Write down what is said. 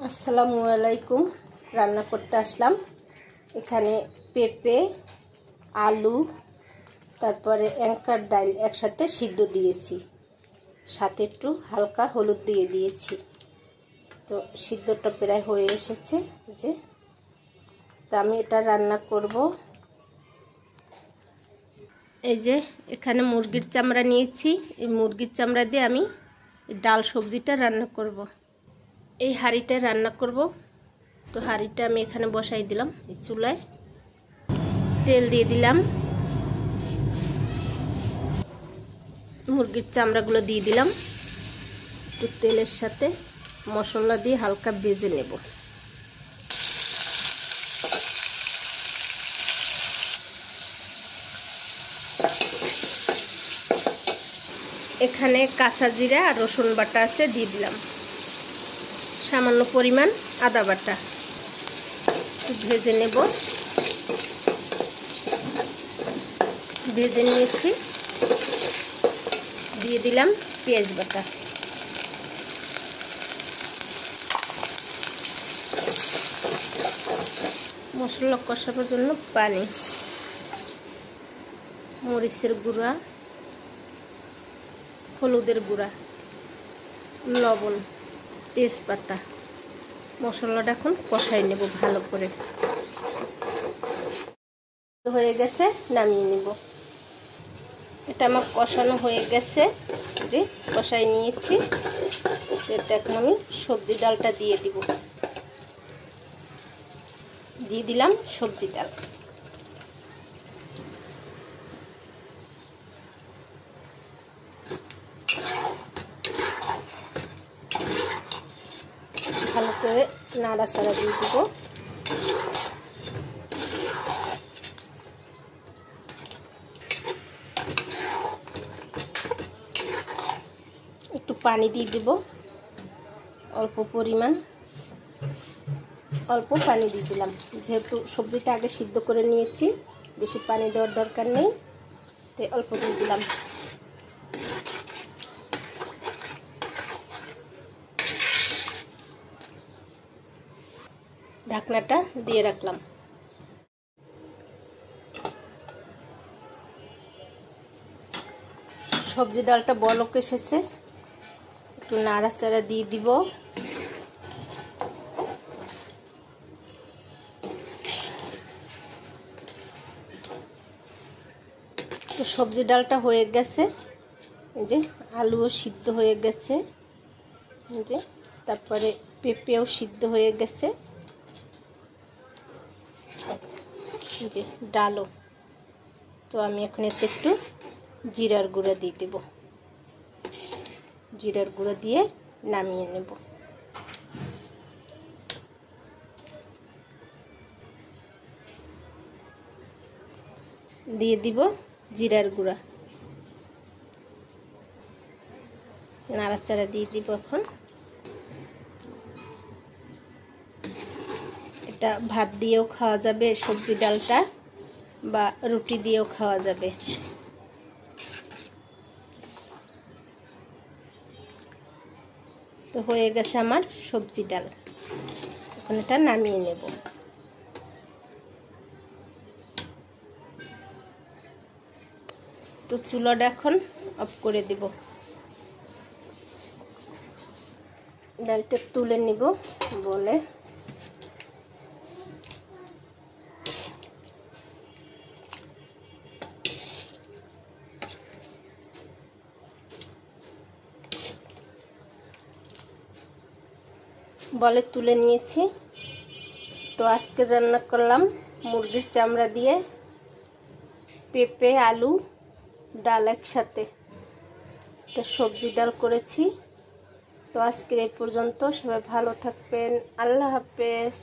আসসালামু আলাইকুম। রান্না করতে আসলাম। এখানে পেঁপে, আলু, তারপরে অ্যাঙ্কার ডাল একসাথে সিদ্ধ দিয়েছি, সাথে একটু হালকা হলুদ দিয়ে দিয়েছি। তো সিদ্ধটা প্রায় হয়ে এসেছে যে, তো আমি এটা রান্না করব। এই যে এখানে মুরগির চামড়া নিয়েছি, এই মুরগির চামড়া দিয়ে আমি ডাল সবজিটা রান্না করব। এই হাঁড়িটা রান্না করব। তো হাঁড়িটা আমি এখানে বসাই দিলাম এই চুলায়। তেল দিয়ে দিলাম, মুরগির চামড়াগুলো দিয়ে দিলাম। একটু তেলের সাথে মশলা দিয়ে হালকা ভেজে নেব। এখানে কাঁচা জিরা আর রসুন বাটা আছে, দিয়ে দিলাম। সামান্য পরিমাণ আদা বাটা ভেজে নেব। ভেজে নিয়েছি, দিয়ে দিলাম পেঁয়াজ বাটা। মশলা কষানোর জন্য পানি, মরিচের গুঁড়া, হলুদের গুঁড়া, লবণ, তেজপাতা। মশলাটা এখন কষাই নেব ভালো করে। হয়ে গেছে, নামিয়ে নেব। এটা আমার কষানো হয়ে গেছে, যে কষাই নিয়েছি। এতে এখন আমি সবজি ডালটা দিয়ে দিব। দিয়ে দিলাম সবজি ডাল। ভালো করে নাড়াচাড়া দিয়ে দিব। একটু পানি দিয়ে দিব, অল্প পরিমাণ, অল্প পানি দিয়ে দিলাম। যেহেতু সবজিটা আগে সিদ্ধ করে নিয়েছি, বেশি পানি দেওয়ার দরকার নেই, তাই অল্প দিয়ে দিলাম। ঢাকনাটা দিয়ে রাখলাম। সবজি ডালটা বলক এসেছে, একটু নাড়াচাড়া দিয়ে দিব। তো সবজি ডালটা হয়ে গেছে, এই যে আলুও সিদ্ধ হয়ে গেছে, এই যে তারপরে পেঁপেও সিদ্ধ হয়ে গেছে, এই যে ডালও। তো আমি এখন এতে একটু জিরার গুঁড়া দিয়ে দেব। জিরার গুঁড়া দিয়ে নামিয়ে নেব। দিয়ে দিব জিরার গুঁড়া, নাড়াচাড়া দিয়ে দিব। এখন এটা ভাত দিয়েও খাওয়া যাবে সবজি ডালটা, বা রুটি দিয়েও খাওয়া যাবে। তো হয়ে গেছে আমার সবজি ডাল। এখন এটা নামিয়ে নেব। তো চুলাটা এখন অফ করে দিব। ডালটা তুলে নিব বলে। বলে তুলে নিয়েছি। তো আজকে রান্না করলাম মুরগির চামড়া দিয়ে পেঁপে, আলু, ডাল একসাথে। এটা সবজি ডাল করেছি। তো আজকের এই পর্যন্ত। সবাই ভালো থাকবেন। আল্লাহ হাফেজ।